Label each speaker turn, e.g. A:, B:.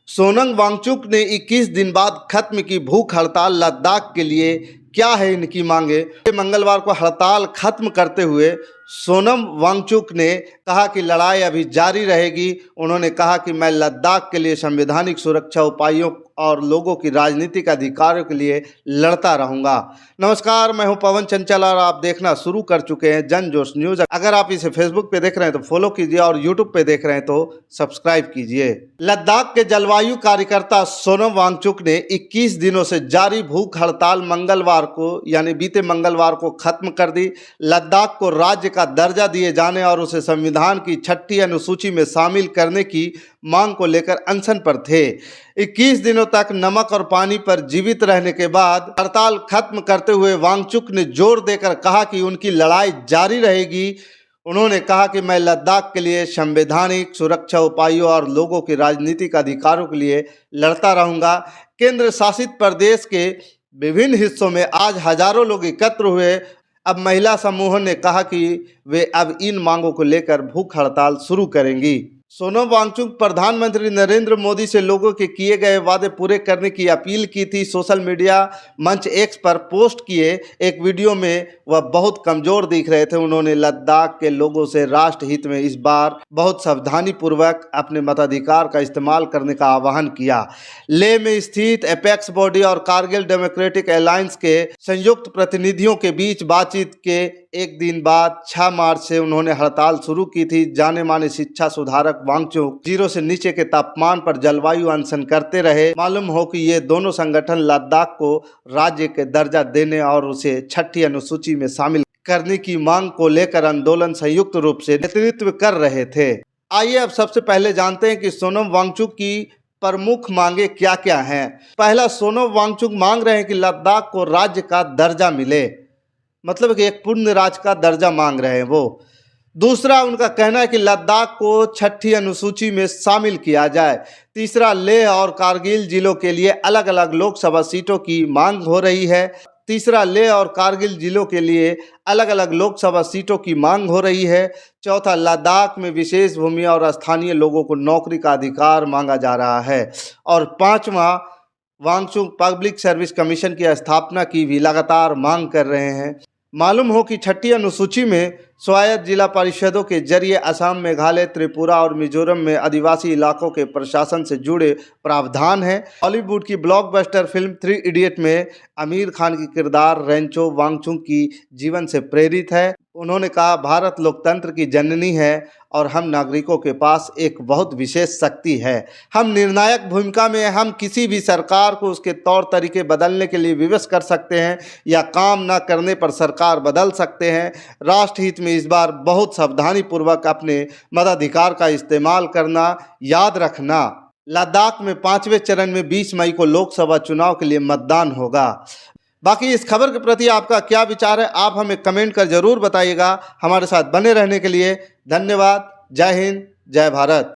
A: सोनम वांगचुक ने 21 दिन बाद खत्म की भूख हड़ताल। लद्दाख के लिए क्या है इनकी मांगे। मंगलवार को हड़ताल खत्म करते हुए सोनम वांगचुक ने कहा कि लड़ाई अभी जारी रहेगी। उन्होंने कहा कि मैं लद्दाख के लिए संवैधानिक सुरक्षा उपायों और लोगों की राजनीतिक अधिकारों के लिए लड़ता रहूंगा। नमस्कार, मैं हूं पवन चंचल और आप देखना शुरू कर चुके हैं जन जोश न्यूज। अगर आप इसे फेसबुक पे देख रहे हैं तो फॉलो कीजिए और यूट्यूब पे देख रहे हैं तो सब्सक्राइब कीजिए। लद्दाख के जलवायु कार्यकर्ता सोनम वांगचुक ने 21 दिनों से जारी भूख हड़ताल मंगलवार को यानी बीते मंगलवार को खत्म कर दी। लद्दाख को राज्य का दर्जा दिए जाने और उसे संविधान की 6ठी अनुसूची में शामिल करने की मांग को लेकर अनशन पर थे। 21 दिनों तक नमक और पानी पर जीवित रहने के बाद हड़ताल खत्म करते हुए वांगचुक ने जोर देकर कहा कि उनकी लड़ाई जारी रहेगी। उन्होंने कहा कि मैं लद्दाख के लिए संवैधानिक सुरक्षा उपायों और लोगों के राजनीतिक अधिकारों के लिए लड़ता रहूंगा। केंद्र शासित प्रदेश के विभिन्न हिस्सों में आज हजारों लोग एकत्र हुए। अब महिला समूहों ने कहा कि वे अब इन मांगों को लेकर भूख हड़ताल शुरू करेंगी। सोनम वांगचुक प्रधानमंत्री नरेंद्र मोदी से लोगों के किए गए वादे पूरे करने की अपील की थी। सोशल मीडिया मंच एक्स पर पोस्ट किए एक वीडियो में वह बहुत कमजोर दिख रहे थे। उन्होंने लद्दाख के लोगों से राष्ट्र हित में इस बार बहुत सावधानी पूर्वक अपने मताधिकार का इस्तेमाल करने का आह्वान किया। लेह में स्थित एपेक्स बॉडी और कारगिल डेमोक्रेटिक अलायंस के संयुक्त प्रतिनिधियों के बीच बातचीत के एक दिन बाद 6 मार्च से उन्होंने हड़ताल शुरू की थी। जाने माने शिक्षा सुधारक वांगचुक 0 से नीचे के तापमान पर जलवायु अनशन करते रहे। मालूम हो कि ये दोनों संगठन लद्दाख को राज्य के दर्जा देने और उसे 6ठी अनुसूची में शामिल करने की मांग को लेकर आंदोलन संयुक्त रूप से नेतृत्व कर रहे थे। आइए अब सबसे पहले जानते हैं कि सोनम वांगचुक की प्रमुख मांगे क्या क्या हैं। पहला, सोनम वांगचुक मांग रहे हैं कि लद्दाख को राज्य का दर्जा मिले, मतलब कि एक पूर्ण राज्य का दर्जा मांग रहे हैं वो। दूसरा, उनका कहना है कि लद्दाख को 6ठी अनुसूची में शामिल किया जाए। तीसरा, लेह और कारगिल जिलों के लिए अलग अलग लोकसभा सीटों की मांग हो रही है। चौथा, लद्दाख में विशेष भूमि और स्थानीय लोगों को नौकरी का अधिकार मांगा जा रहा है। और पांचवा, वांगचुक पब्लिक सर्विस कमीशन की स्थापना की भी लगातार मांग कर रहे हैं। मालूम हो कि 6ठी अनुसूची में स्वायत्त जिला परिषदों के जरिए असम, मेघालय, त्रिपुरा और मिजोरम में आदिवासी इलाकों के प्रशासन से जुड़े प्रावधान हैं। हॉलीवुड की ब्लॉकबस्टर फिल्म 3 इडियट में आमिर खान की किरदार रेंचो वांगचुक की जीवन से प्रेरित है। उन्होंने कहा, भारत लोकतंत्र की जननी है और हम नागरिकों के पास एक बहुत विशेष शक्ति है। हम निर्णायक भूमिका में, हम किसी भी सरकार को उसके तौर तरीके बदलने के लिए विवश कर सकते हैं या काम न करने पर सरकार बदल सकते हैं। राष्ट्र हित में इस बार बहुत सावधानी पूर्वक अपने मताधिकार का इस्तेमाल करना। याद रखना, लद्दाख में 5वें चरण में 20 मई को लोकसभा चुनाव के लिए मतदान होगा। बाकी इस खबर के प्रति आपका क्या विचार है, आप हमें कमेंट कर जरूर बताइएगा। हमारे साथ बने रहने के लिए धन्यवाद। जय हिंद, जय भारत।